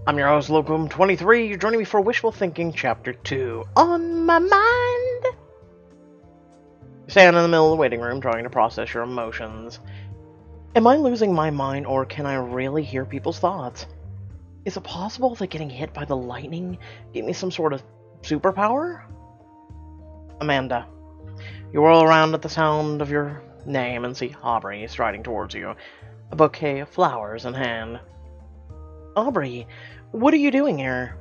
I'm your host, Locum23. You're joining me for Wishful Thinking Chapter 2. On my mind! You stand in the middle of the waiting room trying to process your emotions. Am I losing my mind, or can I really hear people's thoughts? Is it possible that getting hit by the lightning gave me some sort of superpower? Amanda. You whirl around at the sound of your name and see Aubrey striding towards you, a bouquet of flowers in hand. Aubrey, what are you doing here?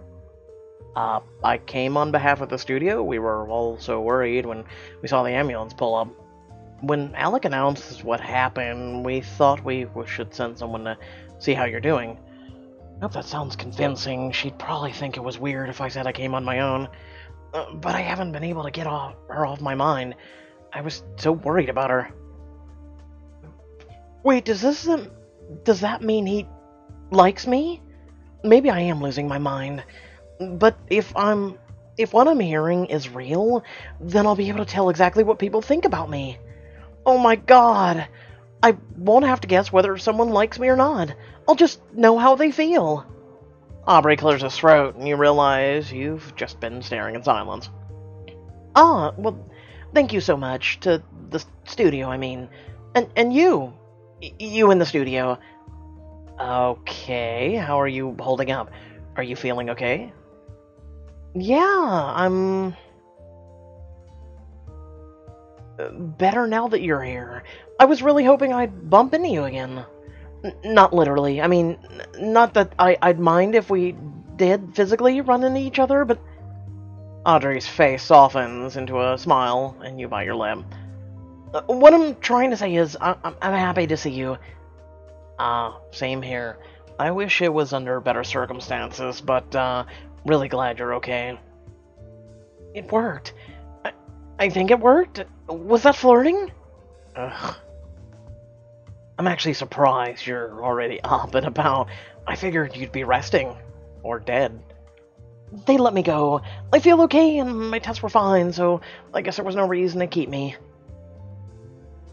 I came on behalf of the studio. We were all so worried when we saw the ambulance pull up. When Alec announced what happened, we thought we should send someone to see how you're doing. I hope that sounds convincing. She'd probably think it was weird if I said I came on my own. But I haven't been able to get her off my mind. I was so worried about her. Wait, does that mean he likes me? Maybe I am losing my mind. But if what I'm hearing is real, then I'll be able to tell exactly what people think about me. Oh my god! I won't have to guess whether someone likes me or not. I'll just know how they feel. Aubrey clears his throat, and you realize you've just been staring in silence. Ah, well, thank you so much. To the studio, I mean. And you. You in the studio. Okay, how are you holding up? Are you feeling okay? Yeah, I'm better now that you're here. I was really hoping I'd bump into you again. Not literally. I mean, not that I'd mind if we did physically run into each other, but... Audrey's face softens into a smile, and you bite your lip. What I'm trying to say is, I'm happy to see you. Same here. I wish it was under better circumstances, but, really glad you're okay. It worked. I think it worked. Was that flirting? Ugh. I'm actually surprised you're already up and about. I figured you'd be resting. Or dead. They let me go. I feel okay, and my tests were fine, so I guess there was no reason to keep me.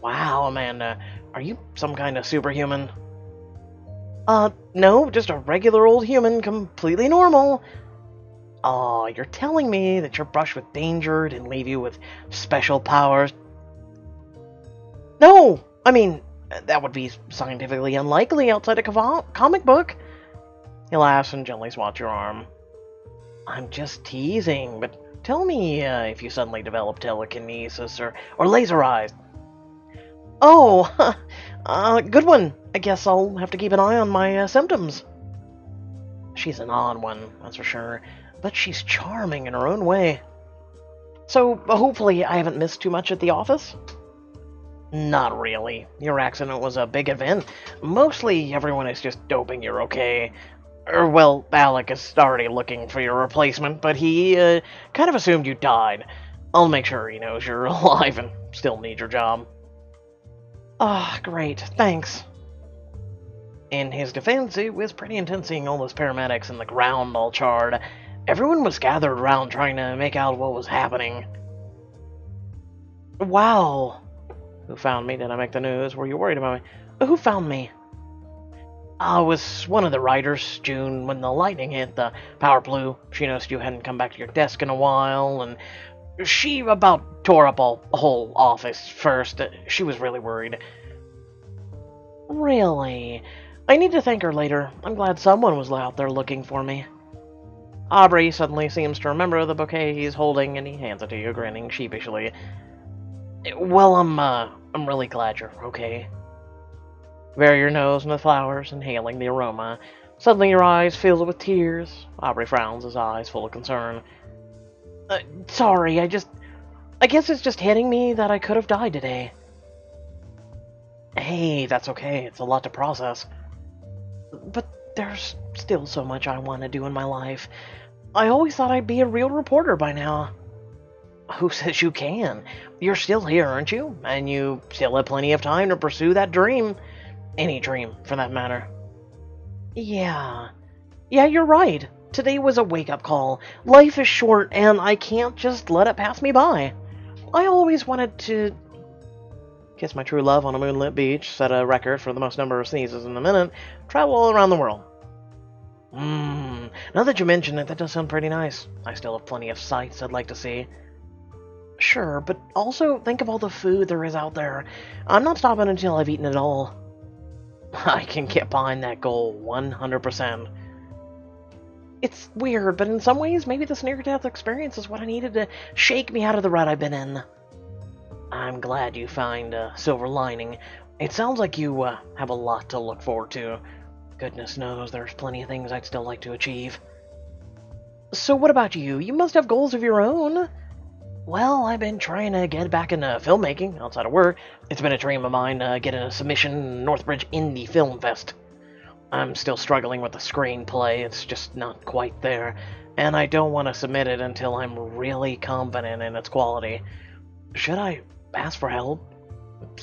Wow, Amanda. Are you some kind of superhuman? No, just a regular old human, completely normal. Aw, you're telling me that your brush with danger didn't leave you with special powers? No! I mean, that would be scientifically unlikely outside a comic book. He laughs and gently swats your arm. I'm just teasing, but tell me if you suddenly develop telekinesis or laser eyes. Oh, good one. I guess I'll have to keep an eye on my symptoms. She's an odd one, that's for sure, but she's charming in her own way. So, hopefully I haven't missed too much at the office? Not really. Your accident was a big event. Mostly everyone is just hoping you're okay. Well, Alec is already looking for your replacement, but he kind of assumed you died. I'll make sure he knows you're alive and still need your job. Ah, great, thanks. In his defense, it was pretty intense seeing all those paramedics and the ground all charred. Everyone was gathered around trying to make out what was happening. Wow. Who found me? Did I make the news? Were you worried about me? Who found me? I was one of the writers, June, when the lightning hit, the power blew. She noticed you hadn't come back to your desk in a while, and she about tore up a whole office first. She was really worried. Really? I need to thank her later. I'm glad someone was out there looking for me. Aubrey suddenly seems to remember the bouquet he's holding, and he hands it to you, grinning sheepishly. Well, I'm really glad you're okay. Bury your nose in the flowers, inhaling the aroma. Suddenly your eyes fill with tears. Aubrey frowns, his eyes full of concern. Sorry, I guess it's just hitting me that I could have died today. Hey, that's okay. It's a lot to process. But there's still so much I want to do in my life. I always thought I'd be a real reporter by now. Who says you can? You're still here, aren't you? And you still have plenty of time to pursue that dream. Any dream, for that matter. Yeah, you're right. Today was a wake-up call. Life is short, and I can't just let it pass me by. I always wanted to kiss my true love on a moonlit beach, set a record for the most number of sneezes in a minute, travel all around the world. Now that you mention it, that does sound pretty nice. I still have plenty of sights I'd like to see. Sure, but also think of all the food there is out there. I'm not stopping until I've eaten it all. I can get behind that goal 100%. It's weird, but in some ways, maybe this near-death experience is what I needed to shake me out of the rut I've been in. I'm glad you find a silver lining. It sounds like you have a lot to look forward to. Goodness knows there's plenty of things I'd still like to achieve. So what about you? You must have goals of your own. Well, I've been trying to get back into filmmaking outside of work. It's been a dream of mine to get a submission in Northbridge Indie Film Fest. I'm still struggling with the screenplay, it's just not quite there, and I don't want to submit it until I'm really confident in its quality. Should I ask for help?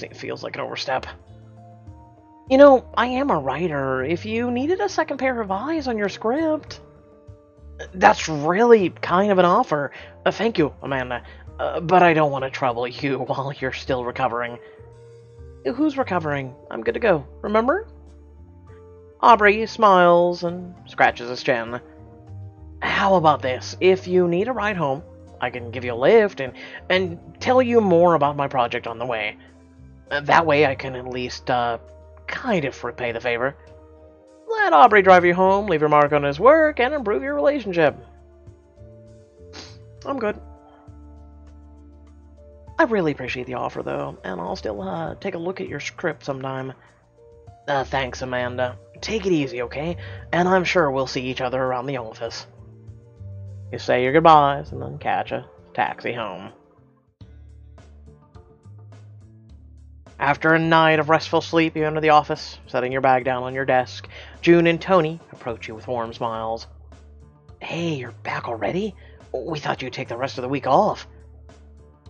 It feels like an overstep. You know, I am a writer. If you needed a second pair of eyes on your script... That's really kind of an offer. Thank you, Amanda. But I don't want to trouble you while you're still recovering. Who's recovering? I'm good to go, remember? Aubrey smiles and scratches his chin. How about this? If you need a ride home, I can give you a lift and tell you more about my project on the way. That way I can at least, kind of repay the favor. Let Aubrey drive you home, leave your mark on his work, and improve your relationship. I'm good. I really appreciate the offer, though, and I'll still, take a look at your script sometime. Thanks, Amanda. Take it easy, okay? And I'm sure we'll see each other around the office. You say your goodbyes, and then catch a taxi home. After a night of restful sleep, you enter the office, setting your bag down on your desk. June and Tony approach you with warm smiles. Hey, you're back already? We thought you'd take the rest of the week off.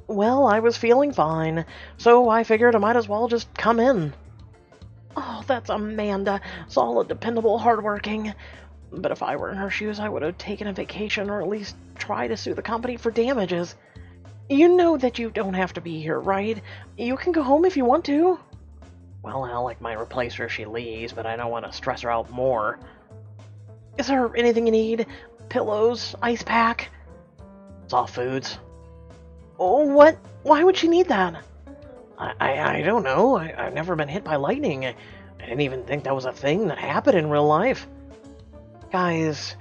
Well, I was feeling fine, so I figured I might as well just come in. Oh, that's Amanda. Solid, dependable, hardworking. But if I were in her shoes, I would have taken a vacation or at least tried to sue the company for damages. You know that you don't have to be here, right? You can go home if you want to. Well, Alec might replace her if she leaves, but I don't want to stress her out more. Is there anything you need? Pillows? Ice pack? Soft foods? Oh, what? Why would she need that? I don't know. I've never been hit by lightning. I didn't even think that was a thing that happened in real life. Guys,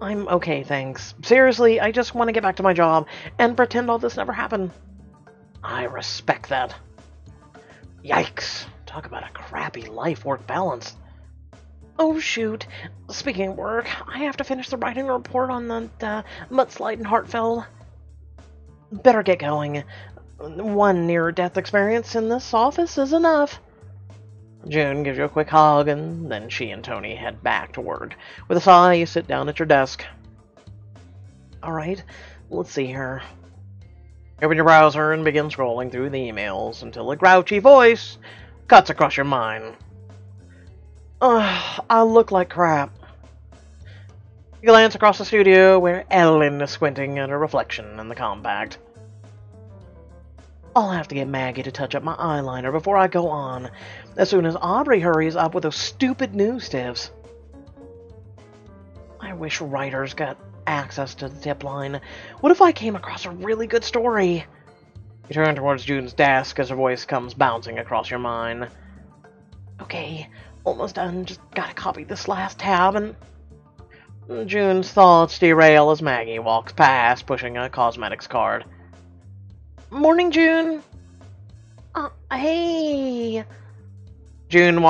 I'm okay, thanks. Seriously, I just want to get back to my job and pretend all this never happened. I respect that. Yikes. Talk about a crappy life-work balance. Oh, shoot. Speaking of work, I have to finish the writing report on the mudslide in Hartfeld. Better get going. One near-death experience in this office is enough. June gives you a quick hug, and then she and Tony head back to work. With a sigh, you sit down at your desk. Alright, let's see here. Open your browser and begin scrolling through the emails until a grouchy voice cuts across your mind. Ugh, I look like crap. You glance across the studio where Ellen is squinting at her reflection in the compact. I'll have to get Maggie to touch up my eyeliner before I go on, as soon as Aubrey hurries up with those stupid news stiffs. I wish writers got access to the tip line. What if I came across a really good story? You turn towards June's desk as her voice comes bouncing across your mind. Okay, almost done. Just gotta copy this last tab and... June's thoughts derail as Maggie walks past, pushing a cosmetics card. Morning, June. Hey. June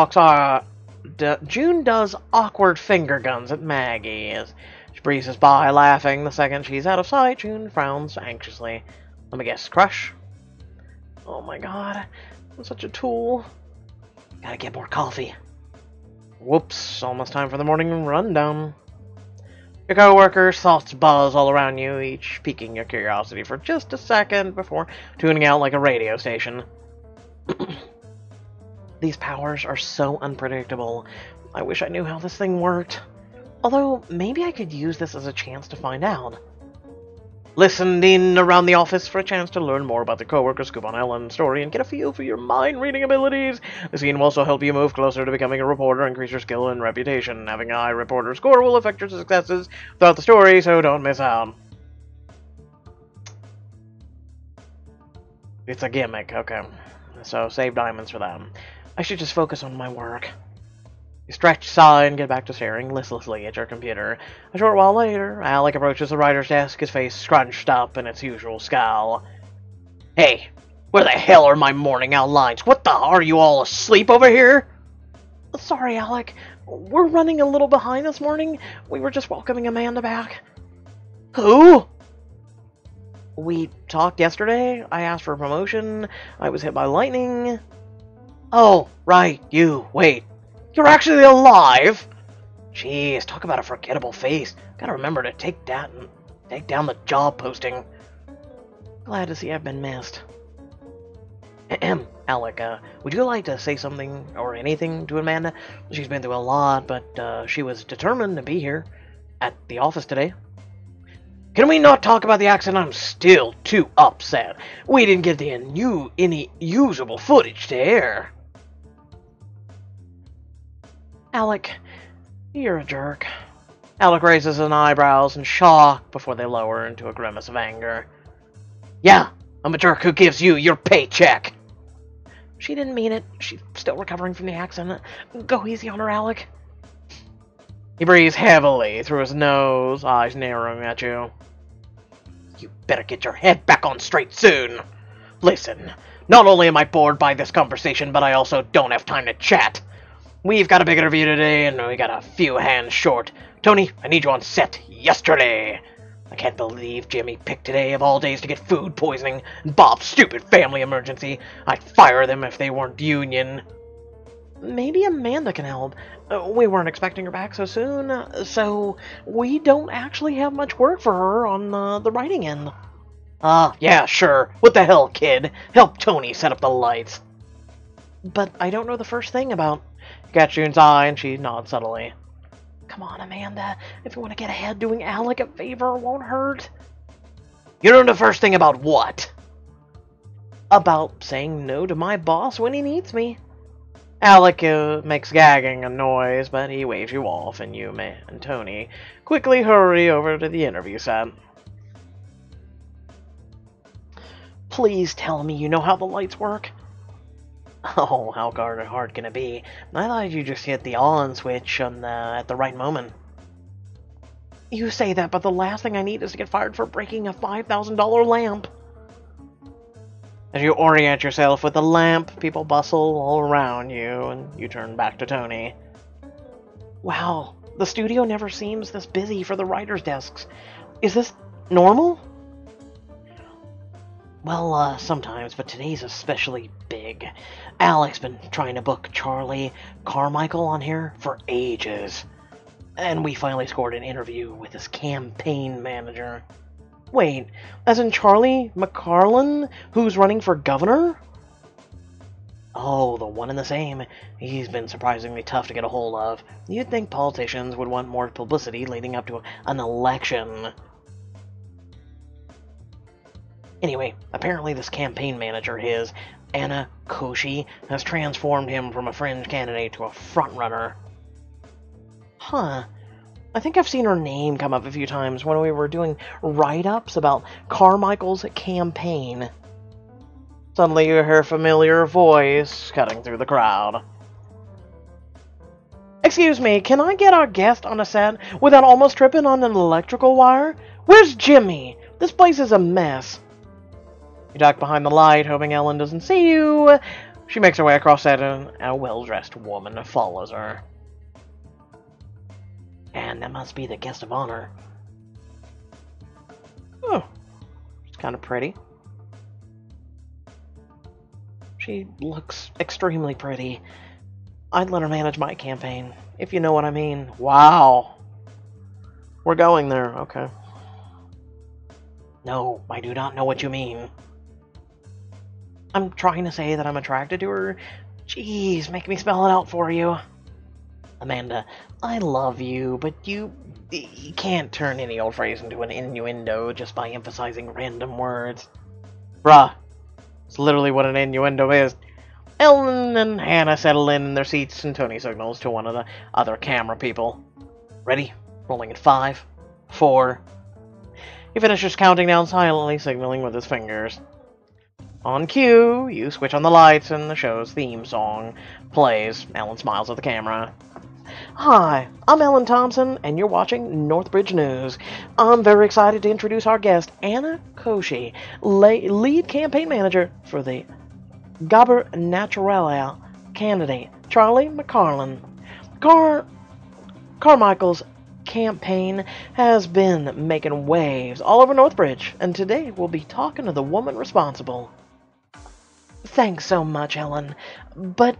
June does awkward finger guns at Maggie as she breezes by, laughing. The second she's out of sight, June frowns anxiously. Let me guess, crush? Oh my god, I'm such a tool. Gotta get more coffee. Whoops, almost time for the morning rundown. Your co-workers' thoughts buzz all around you, each piquing your curiosity for just a second before tuning out like a radio station. These powers are so unpredictable. I wish I knew how this thing worked. Although, maybe I could use this as a chance to find out. listened in around the office for a chance to learn more about the coworker scoop on Ellen's story and get a feel for your mind-reading abilities. The scene will also help you move closer to becoming a reporter, increase your skill and reputation. Having a high reporter score will affect your successes throughout the story, so don't miss out. It's a gimmick, okay. So save diamonds for that. I should just focus on my work. You stretch, sigh, and get back to staring listlessly at your computer. A short while later, Alec approaches the writer's desk, his face scrunched up in its usual scowl. Hey, where the hell are my morning outlines? What the? Are you all asleep over here? Sorry, Alec. We're running a little behind this morning. We were just welcoming Amanda back. Who? We talked yesterday. I asked for a promotion. I was hit by lightning. Oh, right, you. Wait. You're actually alive? Jeez, talk about a forgettable face. Gotta remember to take down the job posting. Glad to see I've been missed. Ahem, Alec, would you like to say something or anything to Amanda? She's been through a lot, but she was determined to be here at the office today. Can we not talk about the accident? I'm still too upset. We didn't get any usable footage to air. Alec, you're a jerk. Alec raises his eyebrows in shock before they lower into a grimace of anger. Yeah, I'm a jerk who gives you your paycheck. She didn't mean it. She's still recovering from the accident. Go easy on her, Alec. He breathes heavily through his nose, eyes narrowing at you. You better get your head back on straight soon. Listen, not only am I bored by this conversation, but I also don't have time to chat. We've got a big interview today, and we got a few hands short. Tony, I need you on set yesterday. I can't believe Jimmy picked today of all days to get food poisoning and Bob's stupid family emergency. I'd fire them if they weren't union. Maybe Amanda can help. We weren't expecting her back so soon, so we don't actually have much work for her on the writing end. Yeah, sure. What the hell, kid? Help Tony set up the lights. But I don't know the first thing about... Catch June's eye, and she nods subtly. Come on, Amanda. If you want to get ahead, doing Alec a favor won't hurt. You don't know the first thing about what? About saying no to my boss when he needs me. Alec makes gagging a noise, but he waves you off, and you and Tony quickly hurry over to the interview set. Please tell me you know how the lights work. Oh, how hard can it be? I thought you just hit the on switch at the right moment. You say that, but the last thing I need is to get fired for breaking a $5,000 lamp. As you orient yourself with the lamp, people bustle all around you, and you turn back to Tony. Wow, the studio never seems this busy for the writers' desks. Is this normal? Well, sometimes, but today's especially big. Alec's been trying to book Charlie Carmichael on here for ages. And we finally scored an interview with his campaign manager. Wait, as in Charlie McCarlin, who's running for governor? Oh, the one and the same. He's been surprisingly tough to get a hold of. You'd think politicians would want more publicity leading up to an election. Anyway, apparently this campaign manager, Anna Koshi, has transformed him from a fringe candidate to a frontrunner. Huh. I think I've seen her name come up a few times when we were doing write-ups about Carmichael's campaign. Suddenly you hear a familiar voice cutting through the crowd. Excuse me, can I get our guest on a set without almost tripping on an electrical wire? Where's Jimmy? This place is a mess. You duck behind the light, hoping Ellen doesn't see you. She makes her way across set, and a well-dressed woman follows her. And that must be the guest of honor. Oh, she's kind of pretty. She looks extremely pretty. I'd let her manage my campaign, if you know what I mean. Wow. We're going there, okay. No, I do not know what you mean. I'm trying to say that I'm attracted to her. Jeez, make me spell it out for you. Amanda, I love you, but you can't turn any old phrase into an innuendo just by emphasizing random words. Bruh, it's literally what an innuendo is. Ellen and Hannah settle in their seats, and Tony signals to one of the other camera people. Ready? Rolling at 5, 4. He finishes counting down silently, signaling with his fingers. On cue, you switch on the lights, and the show's theme song plays. Ellen smiles at the camera. Hi, I'm Ellen Thompson, and you're watching Northbridge News. I'm very excited to introduce our guest, Anna Koshi, lead campaign manager for the Gubernatorial candidate, Charlie McCarlin. Carmichael's campaign has been making waves all over Northbridge, and today we'll be talking to the woman responsible. Thanks so much, Ellen, but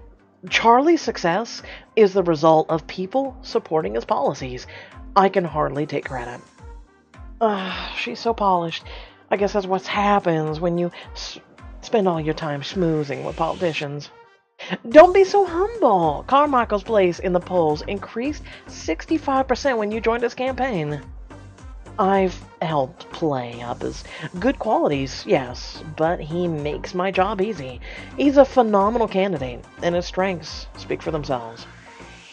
Charlie's success is the result of people supporting his policies. I can hardly take credit. She's so polished. I guess that's what happens when you spend all your time schmoozing with politicians. Don't be so humble. Carmichael's place in the polls increased 65% when you joined his campaign. I've helped play up his good qualities, yes, but he makes my job easy. He's a phenomenal candidate, and his strengths speak for themselves.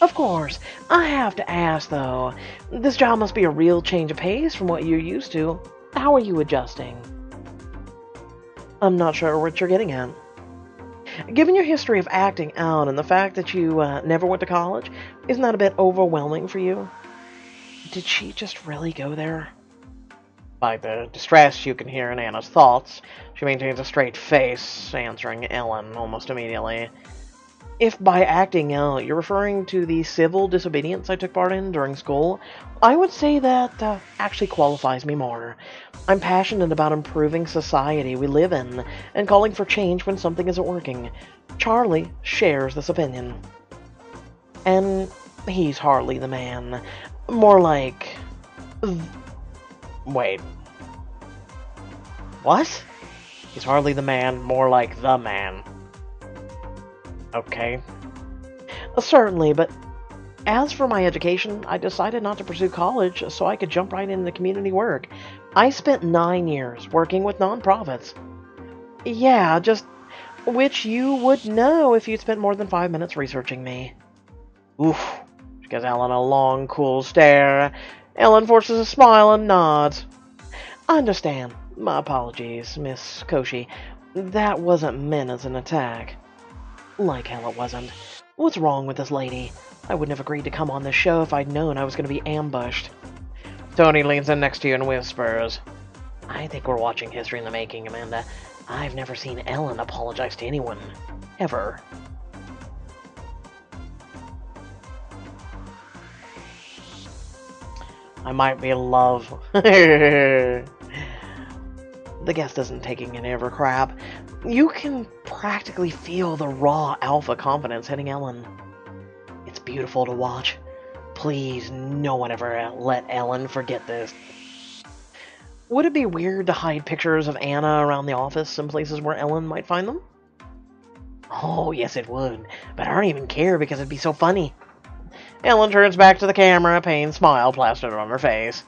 Of course, I have to ask, though, this job must be a real change of pace from what you're used to. How are you adjusting? I'm not sure what you're getting at. Given your history of acting out and the fact that you never went to college, isn't that a bit overwhelming for you? Did she just really go there? By the distress you can hear in Anna's thoughts, she maintains a straight face, answering Ellen almost immediately. If by acting out you're referring to the civil disobedience I took part in during school, I would say that actually qualifies me more. I'm passionate about improving society we live in and calling for change when something isn't working. Charlie shares this opinion. And he's hardly the man. More like... Wait. What? He's hardly the man, more like the man. Okay. Certainly, but as for my education, I decided not to pursue college so I could jump right into community work. I spent 9 years working with nonprofits. Yeah, just which you would know if you'd spent more than 5 minutes researching me. Oof. She gives Ellen a long, cool stare. Ellen forces a smile and nods. I understand. My apologies, Miss Koshi. That wasn't meant as an attack. Like hell it wasn't. What's wrong with this lady? I wouldn't have agreed to come on this show if I'd known I was going to be ambushed. Tony leans in next to you and whispers. I think we're watching history in the making, Amanda. I've never seen Ellen apologize to anyone. Ever. I might be in love. The guest isn't taking any of her crap. You can practically feel the raw alpha confidence hitting Ellen. It's beautiful to watch. Please, no one ever let Ellen forget this. Would it be weird to hide pictures of Anna around the office in places where Ellen might find them? Oh, yes it would. But I don't even care because it'd be so funny. Ellen turns back to the camera, a pained smile plastered on her face.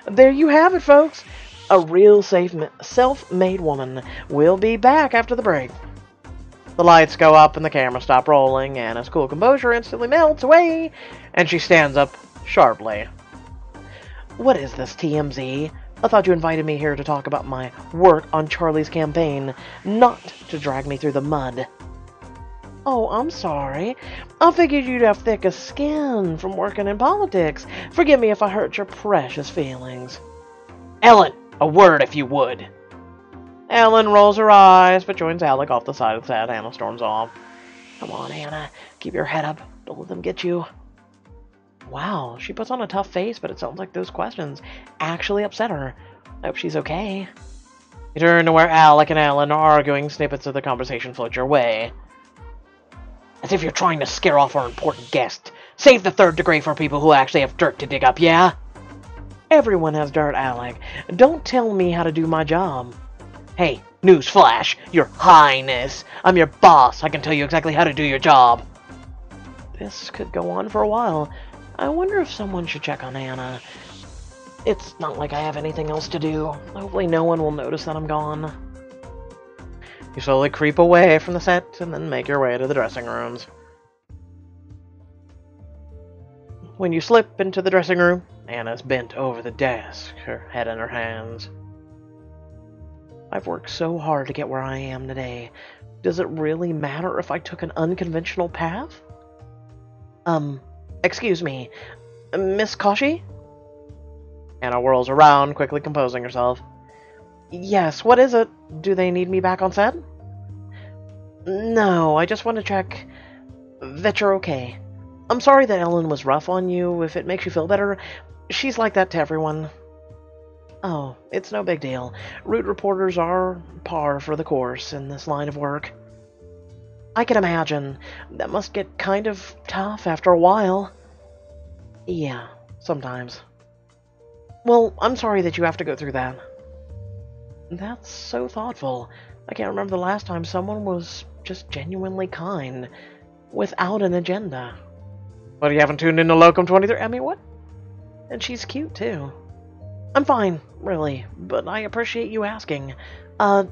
There you have it, folks. A real self-made woman. We'll be back after the break. The lights go up and the camera stop rolling. Anna's cool composure instantly melts away, and she stands up sharply. What is this, TMZ? I thought you invited me here to talk about my work on Charlie's campaign, not to drag me through the mud. Oh, I'm sorry. I figured you'd have thicker skin from working in politics. Forgive me if I hurt your precious feelings. Ellen, a word if you would. Ellen rolls her eyes, but joins Alec off the side of the set. Anna storms off. Come on, Anna. Keep your head up. Don't let them get you. Wow, she puts on a tough face, but it sounds like those questions actually upset her. I hope she's okay. You turn to where Alec and Ellen are arguing. Snippets of the conversation float your way. As if you're trying to scare off our important guest. Save the third degree for people who actually have dirt to dig up, yeah? Everyone has dirt, Alec. Don't tell me how to do my job. Hey, newsflash, your highness. I'm your boss. I can tell you exactly how to do your job. This could go on for a while. I wonder if someone should check on Anna. It's not like I have anything else to do. Hopefully no one will notice that I'm gone. You slowly creep away from the set and then make your way to the dressing rooms. When you slip into the dressing room, Anna's bent over the desk, her head in her hands. I've worked so hard to get where I am today. Does it really matter if I took an unconventional path? Excuse me, Miss Koshi? Anna whirls around, quickly composing herself. Yes, what is it? Do they need me back on set? No, I just want to check that you're okay. I'm sorry that Ellen was rough on you. If it makes you feel better, she's like that to everyone. Oh, it's no big deal. Root reporters are par for the course in this line of work. I can imagine. That must get kind of tough after a while. Yeah, sometimes. Well, I'm sorry that you have to go through that. That's so thoughtful. I can't remember the last time someone was just genuinely kind, without an agenda. What, you haven't tuned into Locum 23? I mean, what? And she's cute, too. I'm fine, really, but I appreciate you asking. I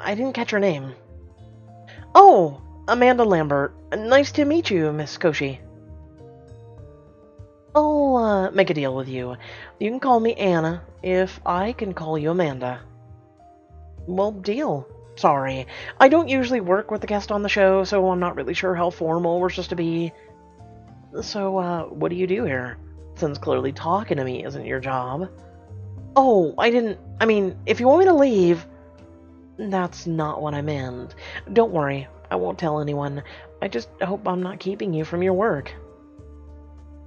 didn't catch your name. Oh, Amanda Lambert. Nice to meet you, Miss Koshi. I'll, make a deal with you. You can call me Anna, if I can call you Amanda. Well, deal. Sorry. I don't usually work with the guest on the show, so I'm not really sure how formal we're supposed to be. So, what do you do here? Since clearly talking to me isn't your job. Oh, I mean, if you want me to leave... That's not what I meant. Don't worry, I won't tell anyone. I just hope I'm not keeping you from your work.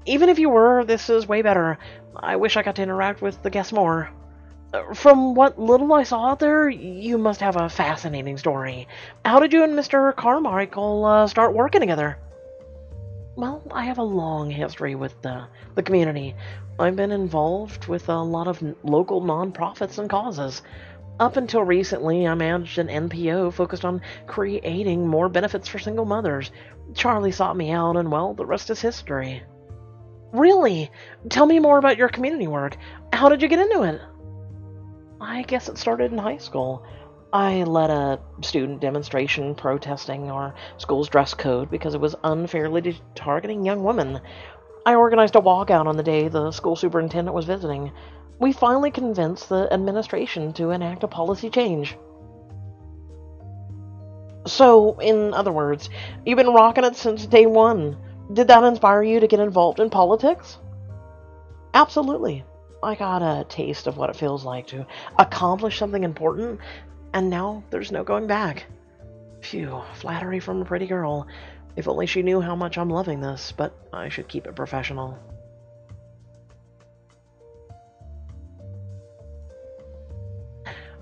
Even if you were, this is way better. I wish I got to interact with the guests more. From what little I saw out there, you must have a fascinating story. How did you and Mr. Carmichael start working together? Well, I have a long history with the community. I've been involved with a lot of local non-profits and causes. Up until recently, I managed an NPO focused on creating more benefits for single mothers. Charlie sought me out, and well, the rest is history. Really? Tell me more about your community work. How did you get into it? I guess it started in high school. I led a student demonstration protesting our school's dress code because it was unfairly targeting young women. I organized a walkout on the day the school superintendent was visiting. We finally convinced the administration to enact a policy change. So, in other words, you've been rocking it since day one. Did that inspire you to get involved in politics? Absolutely. I got a taste of what it feels like to accomplish something important, and now there's no going back. Phew, flattery from a pretty girl. If only she knew how much I'm loving this, but I should keep it professional.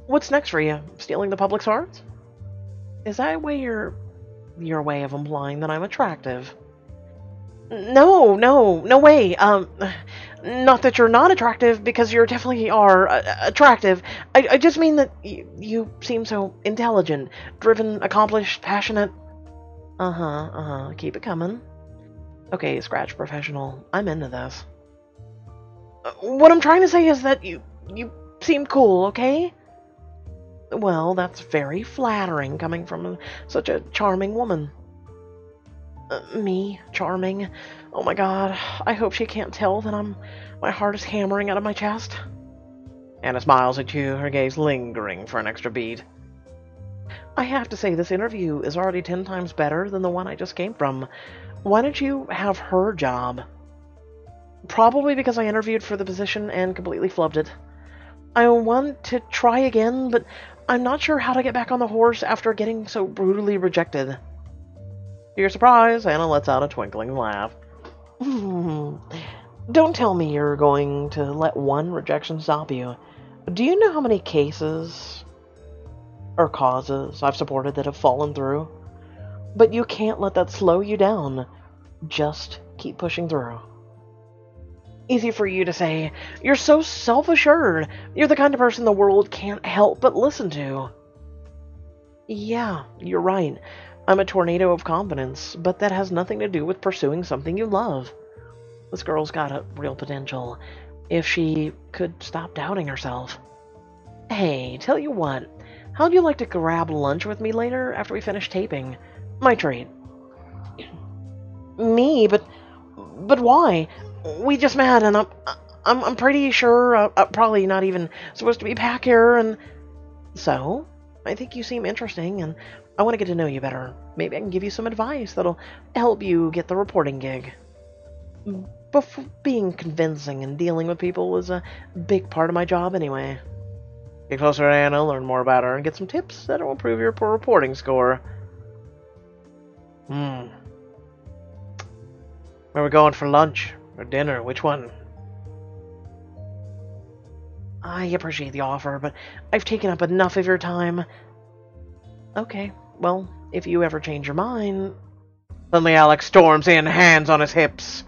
What's next for you? Stealing the public's hearts? Is that your way of implying that I'm attractive? No way. Not that you're not attractive, because you definitely are attractive. I just mean that you seem so intelligent, driven, accomplished, passionate. Keep it coming. Okay, scratch professional. I'm into this. What I'm trying to say is that you seem cool, okay? Well, that's very flattering coming from such a charming woman. Me? Charming? Oh my god, I hope she can't tell that my heart is hammering out of my chest. Anna smiles at you, her gaze lingering for an extra beat. I have to say, this interview is already 10 times better than the one I just came from. Why don't you have her job? Probably because I interviewed for the position and completely flubbed it. I want to try again, but I'm not sure how to get back on the horse after getting so brutally rejected. To your surprise, Anna lets out a twinkling laugh. Don't tell me you're going to let one rejection stop you. Do you know how many cases or causes I've supported that have fallen through? But you can't let that slow you down. Just keep pushing through. Easy for you to say. You're so self-assured. You're the kind of person the world can't help but listen to. Yeah, you're right. I'm a tornado of confidence, but that has nothing to do with pursuing something you love. This girl's got a real potential, if she could stop doubting herself. Hey, tell you what, how'd you like to grab lunch with me later after we finish taping? My treat. Me? But why? We just met, and I'm pretty sure I'm probably not even supposed to be back here, and... So? I think you seem interesting, and I want to get to know you better. Maybe I can give you some advice that'll help you get the reporting gig. Being convincing and dealing with people is a big part of my job anyway. Get closer to Anna, learn more about her, and get some tips that will improve your reporting score. Where are we going for lunch? Or dinner? Which one? I appreciate the offer, but I've taken up enough of your time. Okay, well, if you ever change your mind... Suddenly Alex storms in, hands on his hips.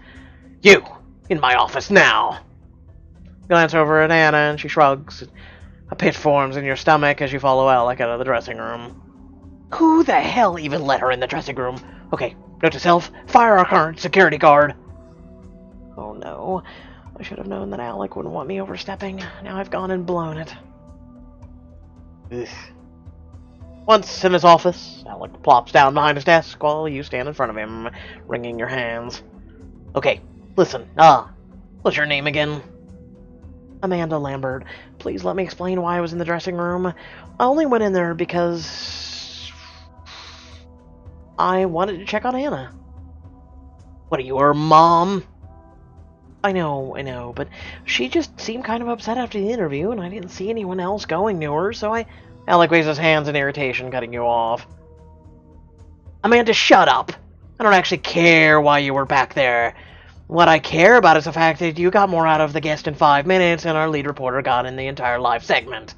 You! In my office now! Glance over at Anna, and she shrugs. A pit forms in your stomach as you follow Alec out of the dressing room. Who the hell even let her in the dressing room? Okay, note to self, fire our current security guard. Oh no, I should have known that Alec wouldn't want me overstepping. Now I've gone and blown it. Ugh. Once in his office, Alec plops down behind his desk while you stand in front of him, wringing your hands. Okay, listen, what's your name again? Amanda Lambert. Please let me explain why I was in the dressing room. I only went in there because... I wanted to check on Anna. What are you, her mom? I know, but she just seemed kind of upset after the interview, and I didn't see anyone else going to her, so I... Alec waves his hands in irritation, cutting you off. Amanda, shut up! I don't actually care why you were back there. What I care about is the fact that you got more out of the guest in 5 minutes than our lead reporter got in the entire live segment.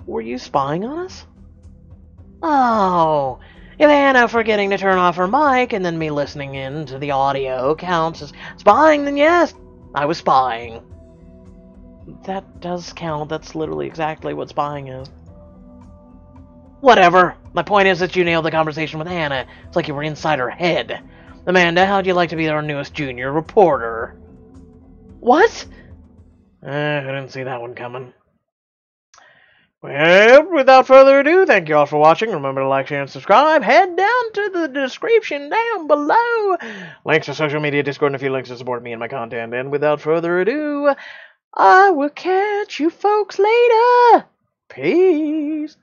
Were you spying on us? Oh, if Anna forgetting to turn off her mic and then me listening in to the audio counts as spying, then yes, I was spying. That does count. That's literally exactly what spying is. Whatever. My point is that you nailed the conversation with Anna. It's like you were inside her head. Amanda, how'd you like to be our newest junior reporter? What? I didn't see that one coming. Well, without further ado, thank you all for watching. Remember to like, share, and subscribe. Head down to the description down below. Links to social media, Discord, and a few links to support me and my content. And without further ado, I will catch you folks later. Peace.